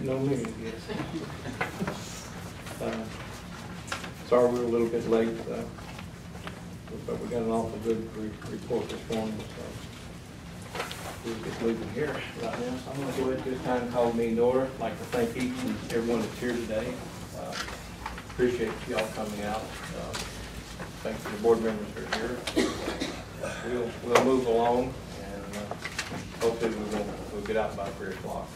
waiting on me, I guess. Sorry we're a little bit late, but we got an awful good report this morning, so we're just leaving here right now. So I'm going to go ahead at this time and call the meeting to order. I'd like to thank each and everyone that's here today. Appreciate y'all coming out. Thanks to the board members that are here. We'll move along, and hopefully we'll get out by 3 o'clock.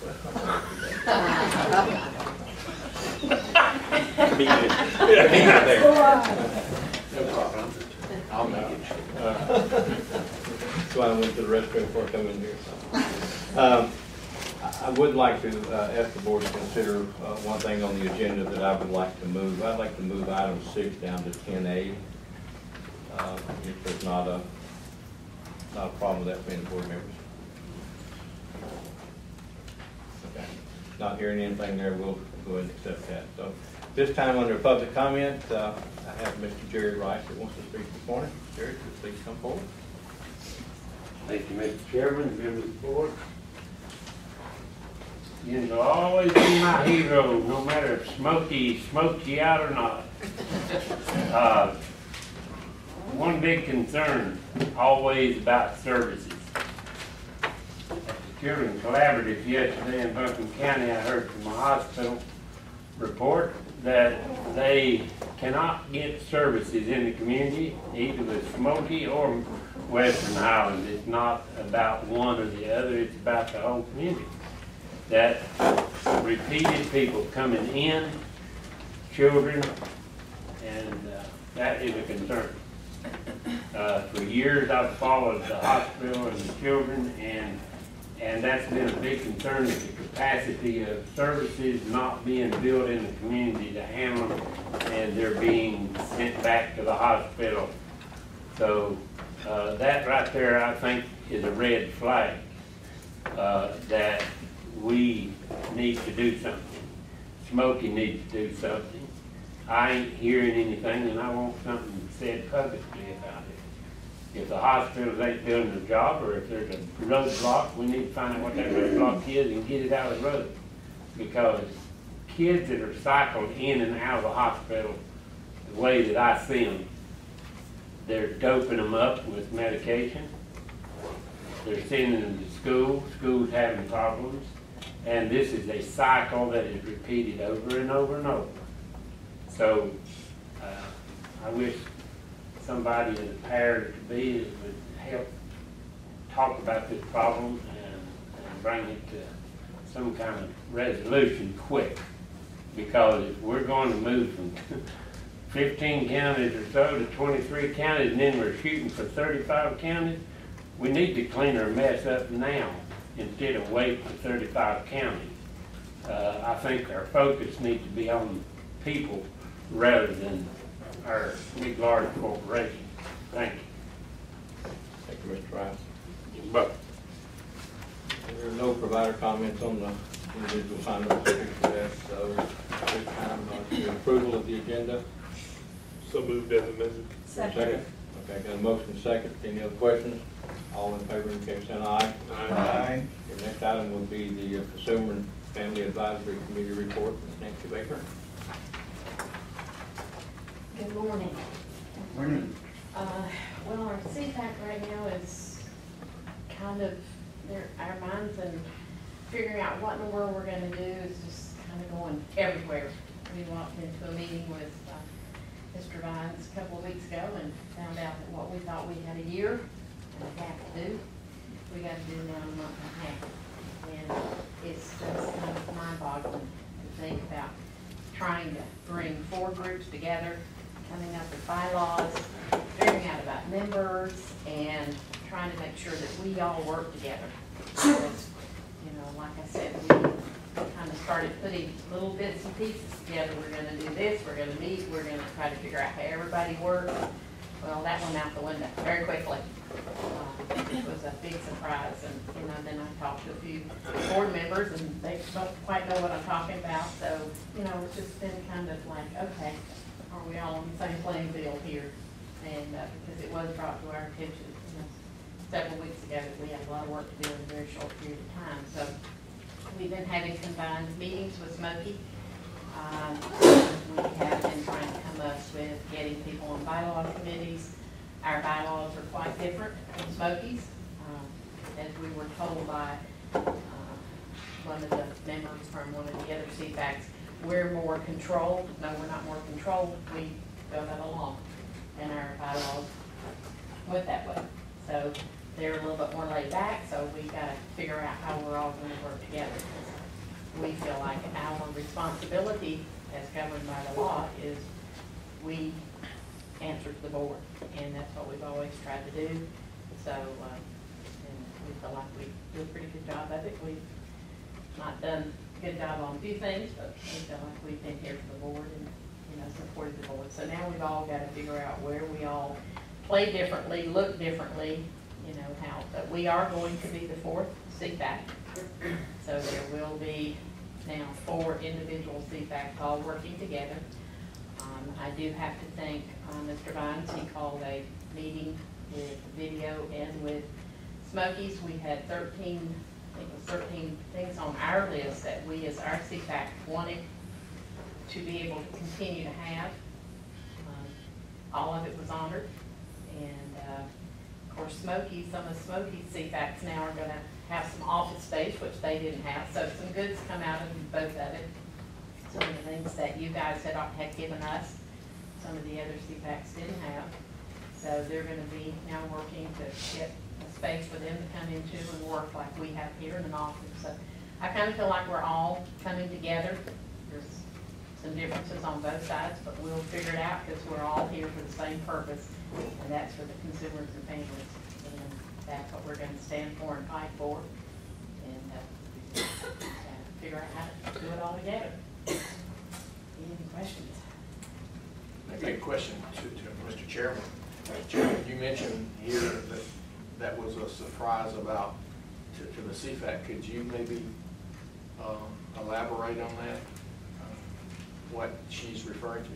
I'll make it. So I went to the restroom before I come in here. So. I would like to ask the board to consider one thing on the agenda that I would like to move. I'd like to move item 6 down to 10A. If there's not a problem with that being the board members. Okay. Not hearing anything there, we'll go ahead and accept that. So this time under public comment, I have Mr. Jerry Rice that wants to speak this morning. Jerry, please come forward. Thank you, Mr. Chairman, members of the board. You'll always be my hero, no matter if Smokey smokes you out or not. One big concern, always about services. At the Children's Collaborative yesterday in Buncombe County, I heard from a hospital report that they cannot get services in the community, either with Smokey or Western Highlands. It's not about one or the other, it's about the whole community. That repeated people coming in, children, and that is a concern. For years I've followed the hospital and the children, and that's been a big concern, is the capacity of services not being built in the community to handle them, and they're being sent back to the hospital. So that right there, I think, is a red flag that we need to do something. Smokey needs to do something. I ain't hearing anything, and I want something said publicly about it. If the hospitals ain't doing their job, or if there's a roadblock, we need to find out what that roadblock is and get it out of the road. Because kids that are cycled in and out of the hospital, the way that I see them, they're doping them up with medication. They're sending them to school. School's having problems. And this is a cycle that is repeated over and over and over. So I wish somebody in the powers to be would help talk about this problem and bring it to some kind of resolution quick. Because if we're going to move from 15 counties or so to 23 counties, and then we're shooting for 35 counties, we need to clean our mess up now instead of wait for 35 counties. I think our focus needs to be on people rather than our big, large corporations. Thank you. Thank you, Mr. Rice. But there are no provider comments on the individual assignments for that, so at this time, the approval of the agenda. So moved as amended. Second. Okay, got a motion second. Any other questions? All in favor, indicate by saying aye. Aye. Your next item will be the Consumer and Family Advisory Committee report. Ms. Nancy Baker. Good morning. Good morning. Well, our CPAC right now is kind of, our minds and figuring out what in the world we're going to do is just kind of going everywhere. We walked into a meeting with Mr. Vines a couple of weeks ago and found out that what we thought we had a year and a half to do, we got to do now in a month and a half. And it's just kind of mind-boggling to think about trying to bring 4 groups together, coming up with bylaws, figuring out about members, and trying to make sure that we all work together. Because, you know, like I said, we kind of started putting little bits and pieces together. We're going to do this, we're going to meet, we're going to try to figure out how everybody works. Well, that went out the window very quickly. It was a big surprise, and you know, then I talked to a few board members, and they don't quite know what I'm talking about. So, you know, it's just been kind of like, okay, are we all on the same playing field here? And because it was brought to our attention, you know, several weeks ago that we had a lot of work to do in a very short period of time. So we've been having combined meetings with Smokey. We have been trying to come up with getting people on bylaw committees. Our bylaws are quite different from Smokey's, as we were told by one of the members from one of the other CFACs. We're more controlled. No, we're not more controlled. We go that along, and our bylaws went that way. So they're a little bit more laid back, so we've got to figure out how we're all going to work together. We feel like our responsibility as governed by the law is we answer to the board, and that's what we've always tried to do. So, and we feel like we do a pretty good job of it. We've not done a good job on a few things, but we feel like we've been here for the board and, you know, supported the board. So now we've all got to figure out where we all play differently, look differently, you know, how, but we are going to be the fourth CFAC. So there will be now 4 individual CFACs all working together. I do have to thank Mr. Vines. He called a meeting with video and with Smokies. We had 13, I think it was 13 things on our list that we as our CFAC wanted to be able to continue to have. All of it was honored. And of course, Smokies, some of Smokies CFACs now are going to have some office space, which they didn't have. So some goods come out of both of it. Some of the things that you guys had given us, some of the other CFACs didn't have. So they're going to be now working to get a space for them to come into and work like we have here in an office. So I kind of feel like we're all coming together. There's some differences on both sides, but we'll figure it out because we're all here for the same purpose, and that's for the consumers and families. And that's what we're going to stand for and fight for, and figure out how to do it all together. Any questions? Maybe a question to Mr. Chairman. Chairman, you mentioned here that that was a surprise about to the CFAC. Could you maybe elaborate on that? What she's referring to?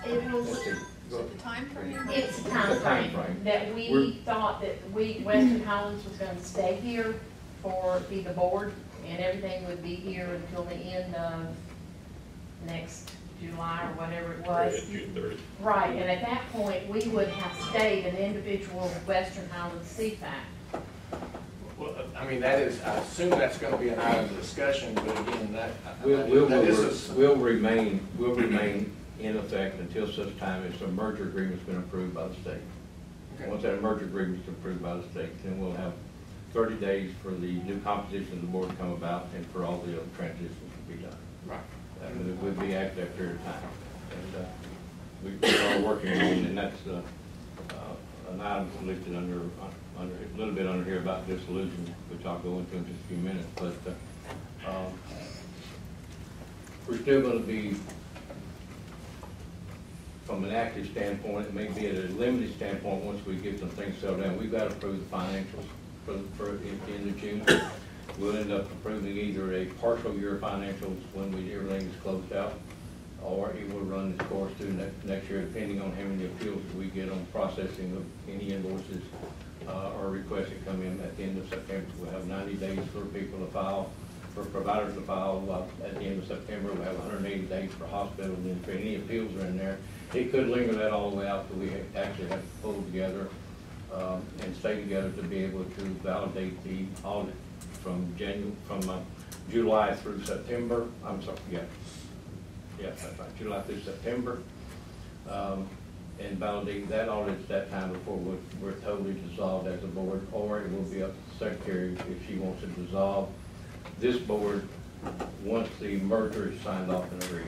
It was, Is it the time frame? it's a The time time frame frame. that we thought that Western Highlands was going to stay here for be the board, and everything would be here until the end of next July or whatever it was. June 30th. Right, and at that point, we would have stayed an individual Western Highlands CFAC. Well, I mean, that is, I assume that's going to be an item of discussion, but again, that We'll remain in effect until such time as the merger agreement's been approved by the state. Okay. Once that merger agreement's approved by the state, then we'll have 30 days for the new composition of the board to come about and for all the other transitions to be done. Right. And it would be after that period of time. And we are working on, and that's an item listed under a little bit under here about dissolution, which I'll go into in just a few minutes. But we're still going to be, from an active standpoint, it may be at a limited standpoint once we get some things settled down. We've got to approve the financials for end of June. We'll end up approving either a partial year financials when everything is closed out, or it will run its course through next year, depending on how many appeals we get on processing of any invoices or requests that come in at the end of September. We'll have 90 days for people to file, for providers to file. At the end of September, we'll have 180 days for hospitals, and if any appeals are in there, it could linger that all the way out till we actually have to pull together and stay together to be able to validate the audit from July through September. I'm sorry, yeah, that's right, July through September, and validate that audit at that time before we're totally dissolved as a board, or it will be up to the secretary if she wants to dissolve this board once the merger is signed off and agreed.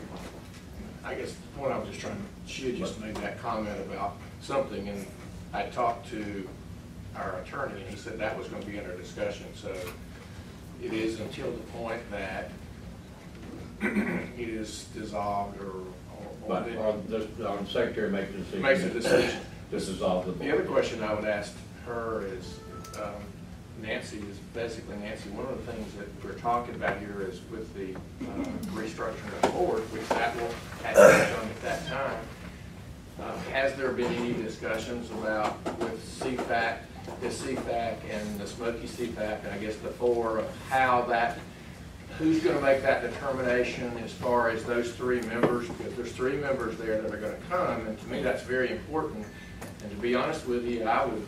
I guess what I was just trying to, she had just made that comment about something, and I talked to our attorney, and he said that was going to be under discussion. So it is until the point that it is dissolved But our secretary makes a decision. makes a decision. To dissolve the board. The other question I would ask her is, Nancy, one of the things that we're talking about here is with the restructuring of the board, which that will have to be done at that time. Has there been any discussions about with CFAC, the CFAC and the Smoky CFAC, and I guess the four, of how that, who's going to make that determination as far as those three members? Because there's three members there that are going to come, and to me that's very important. And to be honest with you, I would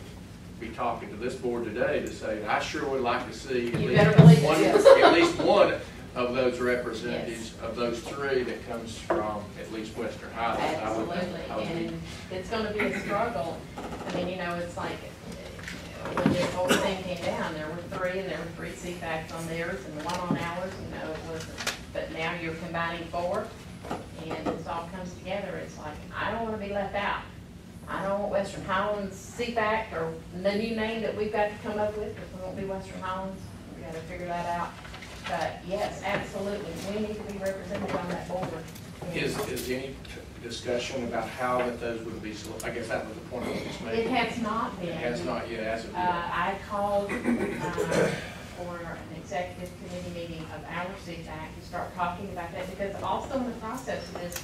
be talking to this board today to say that I sure would like to see You better believe it, yes. at least one of those representatives of those three that comes from at least Western Highlands. Absolutely, and it's gonna be a struggle. I mean, you know, it's like, when this whole thing came down, there were three, and there were three CFACs on theirs and one on ours, you know, it wasn't, but now you're combining four, and this all comes together, it's like, I don't wanna be left out. I don't want Western Highlands CFAC, or the new name that we've got to come up with, because we won't be Western Highlands, we gotta figure that out. But yes, absolutely, we need to be represented on that board. Is any discussion about how that those would be, I guess that was the point I was just making. It has not been. It has not yet, as of yet. I called for an executive committee meeting of our CFAC to start talking about that, because also in the process of this,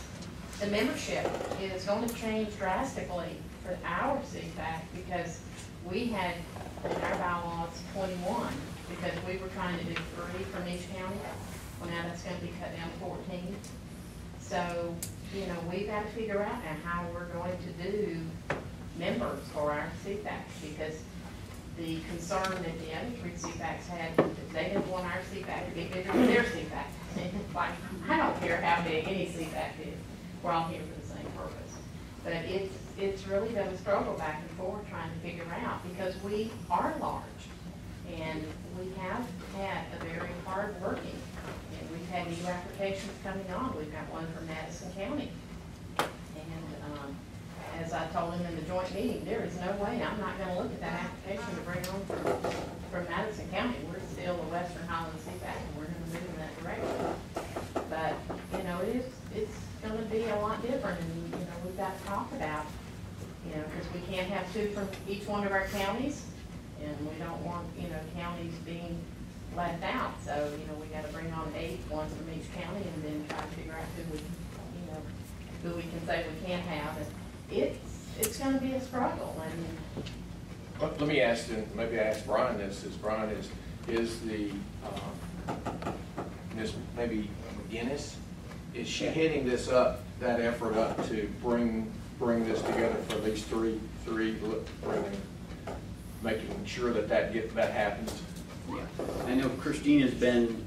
the membership is going to change drastically for our CFAC, because we had in our bylaws 21, because we were trying to do 3 from each county. Well, now that's going to be cut down to 14. So, you know, we've got to figure out now how we're going to do members for our CFAC, because the concern that the other 3 CFACs had, that they didn't want our CFAC to be bigger than their CFAC. Like, I don't care how big any CFAC is. We're all here for the same purpose. But it's really been a struggle back and forth trying to figure out, because we are large. And we have had a very hard working, and we've had new applications coming on. We've got one from Madison County. And as I told him in the joint meeting, there is no way I'm not going to look at that application to bring on from Madison County. We're still a Western Highlands CFAC, and we're going to move in that direction. But, you know, it's going to be a lot different, and, you know, we've got to talk about, you know, because we can't have 2 from each one of our counties. And we don't want, you know, counties being left out. So, you know, we got to bring on 8, one from each county, and then try to figure out who we, you know, who we can say we can't have. And it's going to be a struggle. And Let me ask, and maybe I ask Brian this, is Brian is the Ms. maybe McGinnis, is she heading this up, that effort up to bring this together for these three making sure that that happens? Yeah, I know Christina's been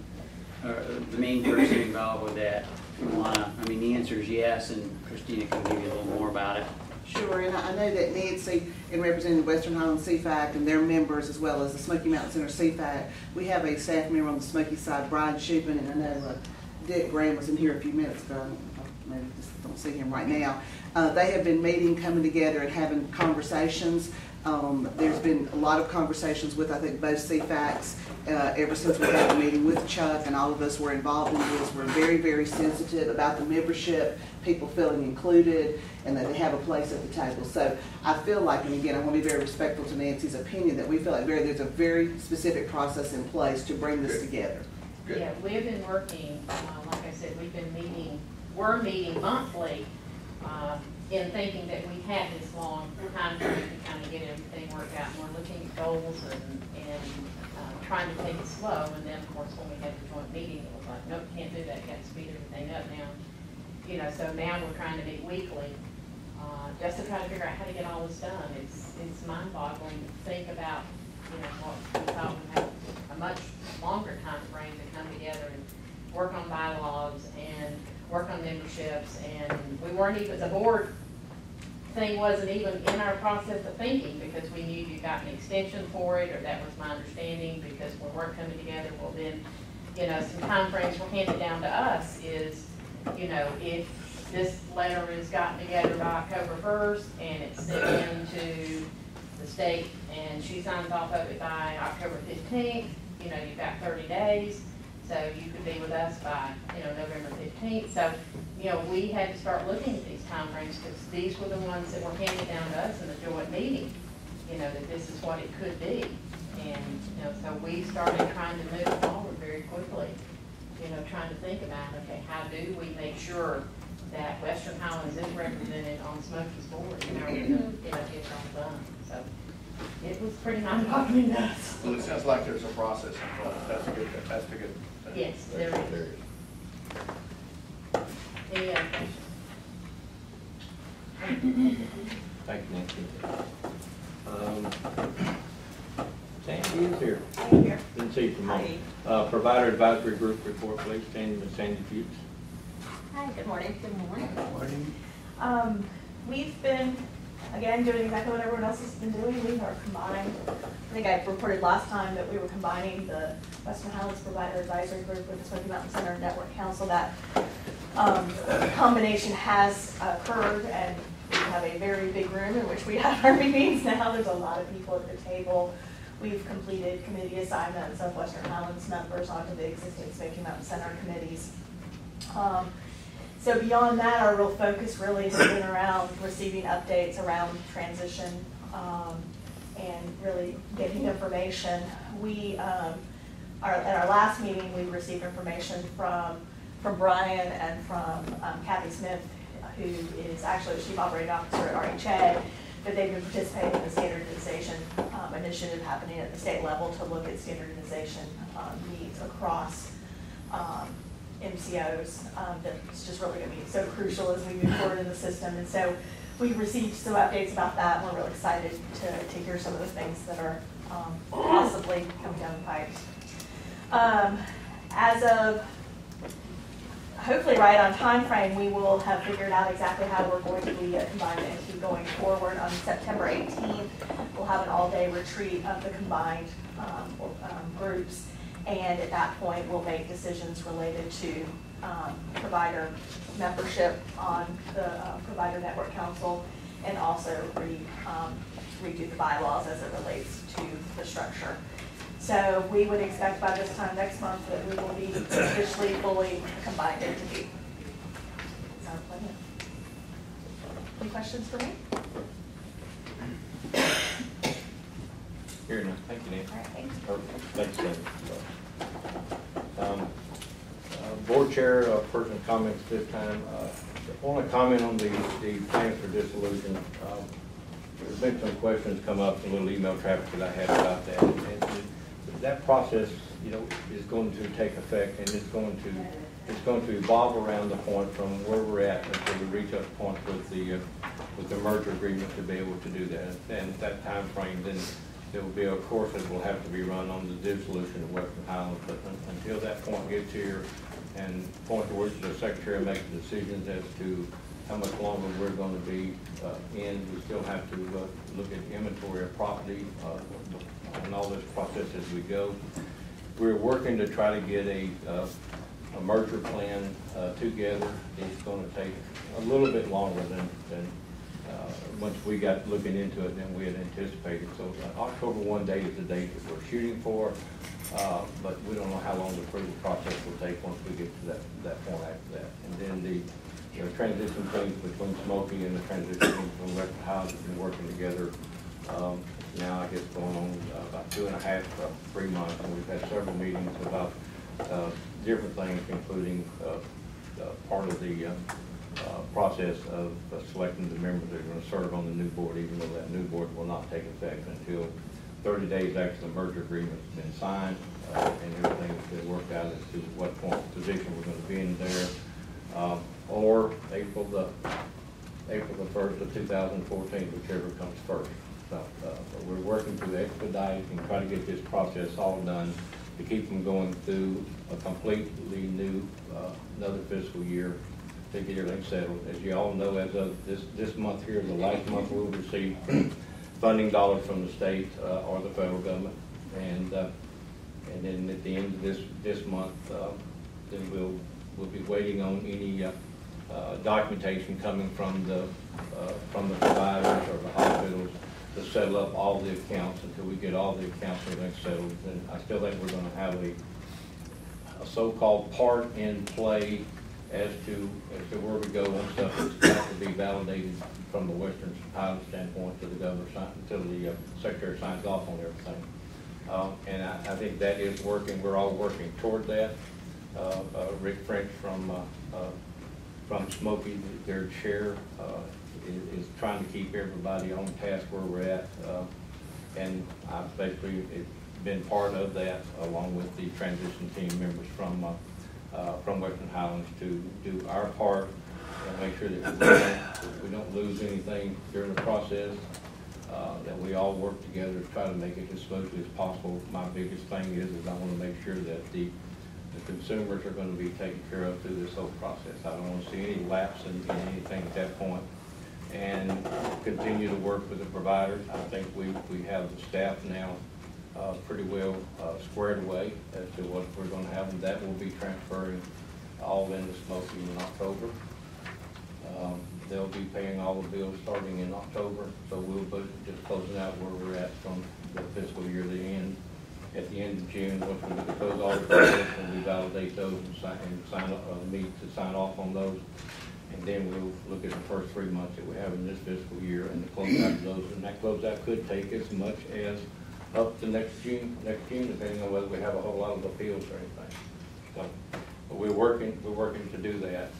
the main person involved with that. If you wanna, I mean, the answer is yes, and Christina can give you a little more about it. Sure, and I know that Nancy, in representing the Western Highlands CFAC and their members, as well as the Smoky Mountain Center CFAC, we have a staff member on the Smoky side, Brian Shupin, and I know Dick Graham was in here a few minutes ago. Maybe just don't see him right now. They have been meeting, coming together, and having conversations. There's been a lot of conversations with, I think, both CFACs ever since we had a meeting with Chuck, and all of us were involved in this. We're very, very sensitive about the membership, people feeling included, and that they have a place at the table. So I feel like, and again, I want to be very respectful to Nancy's opinion, that we feel like there's a very specific process in place to bring this together. Good. yeah, we've been working, like I said, we're meeting monthly, in thinking that we had this long time frame to kind of get everything worked out. And we're looking at goals and trying to take it slow. And then, of course, when we had the joint meeting, it was like, nope, can't do that. You got to speed everything up now. You know, so now we're trying to meet weekly, just to try to figure out how to get all this done. It's mind-boggling to think about, you know, what we thought we had a much longer time frame to come together and work on bylaws and work on memberships. And we weren't even, the board thing wasn't even in our process of thinking, because we knew you got an extension for it, or that was my understanding, because when we're coming together, well then, you know, some time frames were handed down to us is, you know, if this letter is gotten together by October 1st and it's sent into the state and she signs off of it by October 15th, you know, you've got 30 days. So you could be with us by, you know, November 15th. So, you know, we had to start looking at these timeframes, because these were the ones that were handed down to us in the joint meeting, you know, that this is what it could be. And, you know, so we started trying to move forward very quickly, you know, trying to think about, okay, how do we make sure that Western Highlands is represented on Smoky's board, and how we're gonna get all done. So it was pretty mind-boggling to us. Well, it sounds like there's a process involved. That's a good thing. Yes, there is. Any other questions? Thank you, Nancy. Sandy is here. I'm here. Didn't see you for a moment. Provider Advisory Group report, please. Sandy Fuchs. Hi, good morning. Good morning. Morning. We've been, again, doing exactly what everyone else has been doing. We are combined. I think I reported last time that we were combining the Western Highlands Provider Advisory Group with the Smoky Mountain Center Network Council. That combination has occurred, and we have a very big room in which we have our meetings now. There's a lot of people at the table. We've completed committee assignments of Western Highlands members onto the existing Smoky Mountain Center committees. So beyond that, our real focus really has been around receiving updates around transition and really getting information. We, at our last meeting, we received information from Brian and from Kathy Smith, who is actually the Chief Operating Officer at RHA, that they've been participating in the standardization initiative happening at the state level to look at standardization needs across MCOs. That's just really going to be so crucial as we move forward in the system. And so we received some updates about that, and we're really excited to hear some of the things that are possibly coming down the pike. As of hopefully right on time frame, we will have figured out exactly how we're going to be combined entity going forward. On September 18th, we'll have an all-day retreat of the combined groups, and at that point, we'll make decisions related to provider membership on the Provider Network Council, and also redo the bylaws as it relates to the structure. So we would expect by this time next month that we will be officially fully combined entity. Sounds like it. Any questions for me? Here enough. Thank you, Nancy. All right, thanks. Thanks, Sandy. Board Chair, person comments this time. I want to comment on the plans for dissolution. There's been some questions come up, a little email traffic that I had about that. And that process, is going to take effect, and it's going to evolve around the point from where we're at until we reach a point with the merger agreement to be able to do that. And at that time frame, then there will be a course that will have to be run on the dissolution of Western Highlands. But until that point gets here, and point to which the Secretary makes decisions as to how much longer we're going to be in, we still have to look at inventory of property and all this process as we go. We're working to try to get a merger plan together. It's going to take a little bit longer than once we got looking into it than we had anticipated. So October 1 date is the date that we're shooting for, but we don't know how long the approval process will take once we get to that point after that. And then the transition things between Smoky and the transition things from Western Highlands have been working together now, I guess, going on about 2.5, 3 months, and we've had several meetings about different things, including part of the process of selecting the members that are going to serve on the new board, even though that new board will not take effect until 30 days after the merger agreement's been signed, and everything has been worked out as to what position we're going to be in there, or April the 1st of 2014, whichever comes first. So we're working to expedite and try to get this process all done to keep them going through a completely new another fiscal year to get everything settled. As you all know, as of this month here, the last month we'll receive funding dollars from the state or the federal government, and then at the end of this month, then we'll be waiting on any documentation coming from the providers or the hospitals to settle up all the accounts. Until we get all the accounts and everything settled, and I still think we're going to have a so-called part in play as to where we go on stuff that's got to be validated from the Western Highlands standpoint to the governor, until the Secretary signs off on everything. And I think that is working. We're all working toward that. Rick French from from Smokey, their chair, is trying to keep everybody on task where we're at. And I've basically been part of that, along with the transition team members from Western Highlands, to do our part and make sure that we don't lose anything during the process, that we all work together to try to make it as smoothly as possible. My biggest thing is I want to make sure that the consumers are going to be taken care of through this whole process. I don't want to see any lapse in anything at that point, and continue to work with the providers. I think we have the staff now pretty well squared away as to what we're going to have, and that will be transferring all into Smokey in October. They'll be paying all the bills starting in October, so we'll be just closing out where we're at from the fiscal year to the end. At the end of June, once we close all the bills and we validate those and meet to sign off on those, and then we'll look at the first 3 months that we have in this fiscal year and the closeout of those. And that closeout could take as much as up to next June, depending on whether we have a whole lot of appeals or anything. So, but we're working to do that.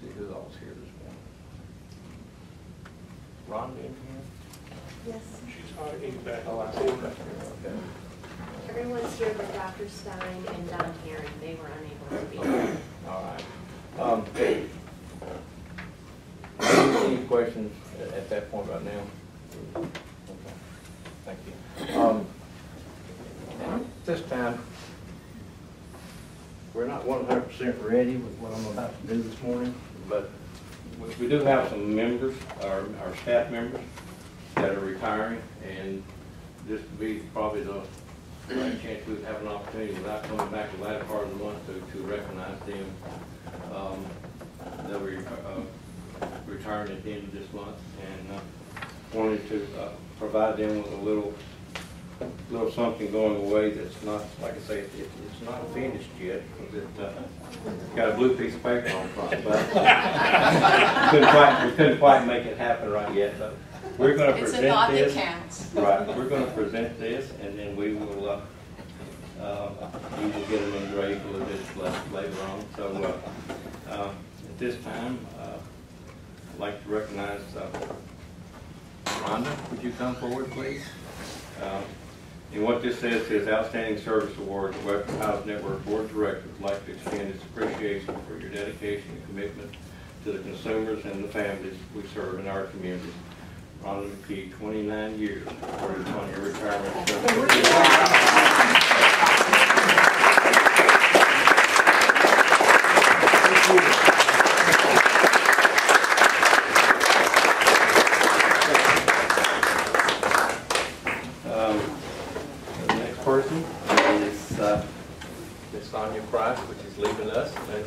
See who else here this morning. Rhonda in here? Yes. She's hiding back. Oh, I see her back here, okay. Everyone's here but Dr. Stein and Don Herring. They were unable to be here. All right. Any questions at that point right now? Okay. Thank you. At this time, we're not 100% ready with what I'm about to do this morning, but we do have some members, our staff members, that are retiring, and this would be probably the right chance we would have an opportunity without coming back the latter part of the month to recognize them. They'll be retiring at the end of this month, and wanted to provide them with a little something going away that's not, like I say, it's not finished yet, because it's got a blue piece of paper on front, but we couldn't quite make it happen right yet. So we're going to present this. It's a thought that counts. Right. We're going to present this, and then we will you will get them engraved a little bit later on. So at this time, I'd like to recognize Rhonda. Would you come forward, please? And what this says is Outstanding Service Award to Western Highlands Network Board of Directors would like to extend its appreciation for your dedication and commitment to the consumers and the families we serve in our community. Rhonda McKee, 29 years, reported on your retirement. Person is Ms. Sonia Price, which is leaving us. And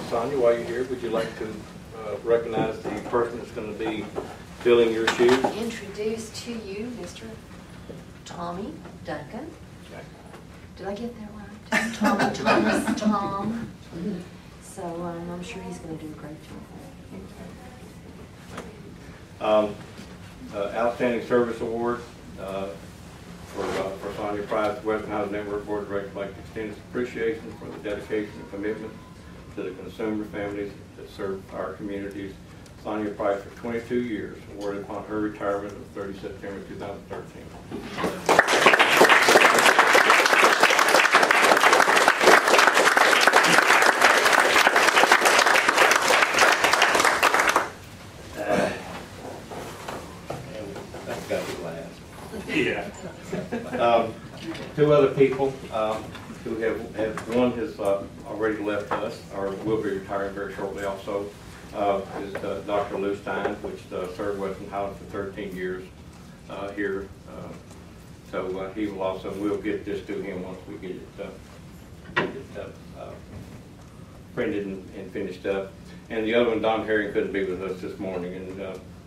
Sonia, while you're here, would you like to recognize the person that's going to be filling your shoes? Introduce to you Mr. Tommy Duncan. Okay. Did I get that right? Tommy Thomas Tom. So I'm sure he's going to do a great job. Outstanding Service Award. For Sonia Price, Western Highlands Network Board of Directors would like to extend its appreciation for the dedication and commitment to the consumer families that serve our communities. Sonia Price for 22 years, awarded upon her retirement of 30 September 2013. That's got to be last. Yeah. Two other people who have one has already left us, or will be retiring very shortly also, is Dr. Lou Stein, which served Western Highlands for 13 years here. So he will also, we'll get this to him once we get it printed and finished up. And the other one, Don Herring, couldn't be with us this morning, and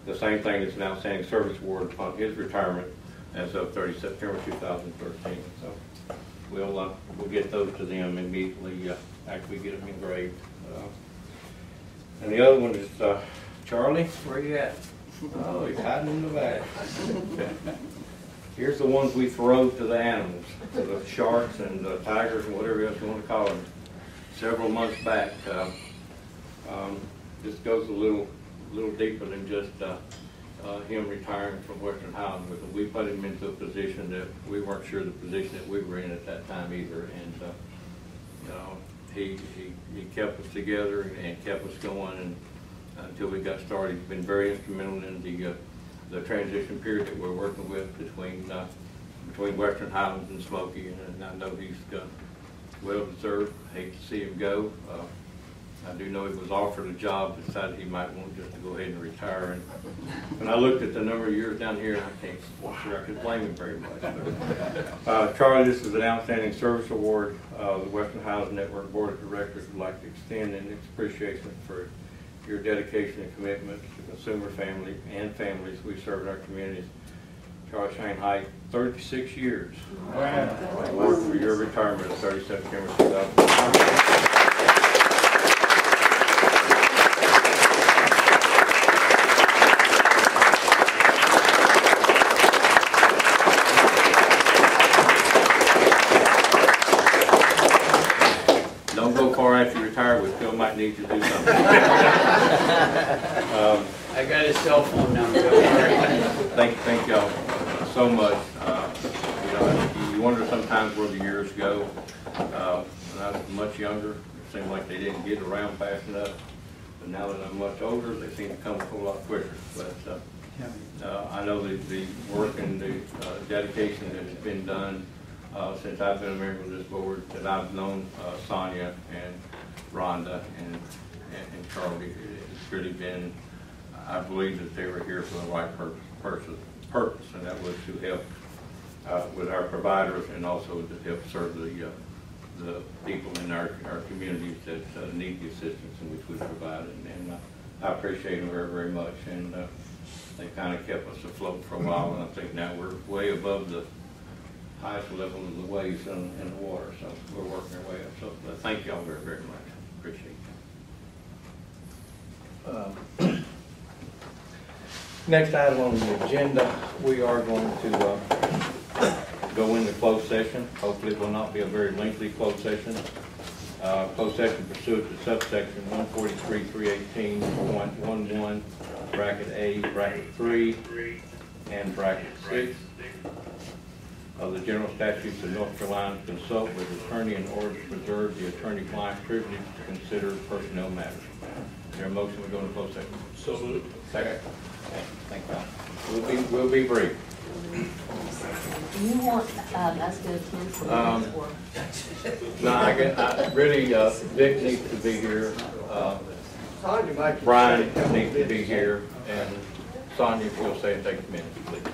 the same thing is an Outstanding Service Award upon his retirement as of 30 September 2013. So we'll get those to them immediately after we get them engraved. And the other one is Charlie. Where are you at? Oh, he's hiding in the back. Here's the ones we throw to the animals, to the sharks and the tigers and whatever else you want to call them. Several months back, this goes a little deeper than just him retiring from Western Highland. We put him into a position that we weren't sure the position that we were in at that time either, and he kept us together and kept us going and until we got started. He's been very instrumental in the transition period that we're working with between Western Highlands and Smoky, and I know he's well deserved. Hate to see him go. I do know he was offered a job, decided he might want just to go ahead and retire. And when I looked at the number of years down here, I can't sure I could blame him very much. But, Charlie, this is an outstanding service award. The Western Highlands Network Board of Directors would like to extend an appreciation for your dedication and commitment to consumer family and families we serve in our communities. Charlie Shanghai, 36 years. Wow. Award for your retirement of 30 September 2005. Don't go far after you retire, we still might need you to do something. I got his cell phone number. Thank y'all so much. You wonder sometimes where the years go. When I was much younger, it seemed like they didn't get around fast enough. But now that I'm much older, they seem to come a whole lot quicker. But I know the work and the dedication that has been done since I've been a member of this board, that I've known Sonia and Rhonda and Charlie. It's really been, I believe that they were here for the right purpose, and that was to help with our providers and also to help serve the people in our communities that need the assistance in which we provide. And I appreciate them very, very much. And they kind of kept us afloat for a while, and I think now we're way above the highest level of the waves in the water, so we're working our way up. So thank y'all very, very much. Appreciate it. Next item on the agenda, we are going to go into closed session. Hopefully it will not be a very lengthy closed session. Closed session pursuant to subsection 143.318.11, bracket A, bracket 3, and bracket 6 of the general statutes of North Carolina, to consult with the attorney in order to preserve the attorney-client privilege to consider personnel matters. Is there a motion we go into closed session? So moved. Second. Thank you. We'll be brief. Do you want us to attend for this or? No, I really, Vic needs to be here. Brian needs to be here, and Sonia, if you'll say and take a minute, please.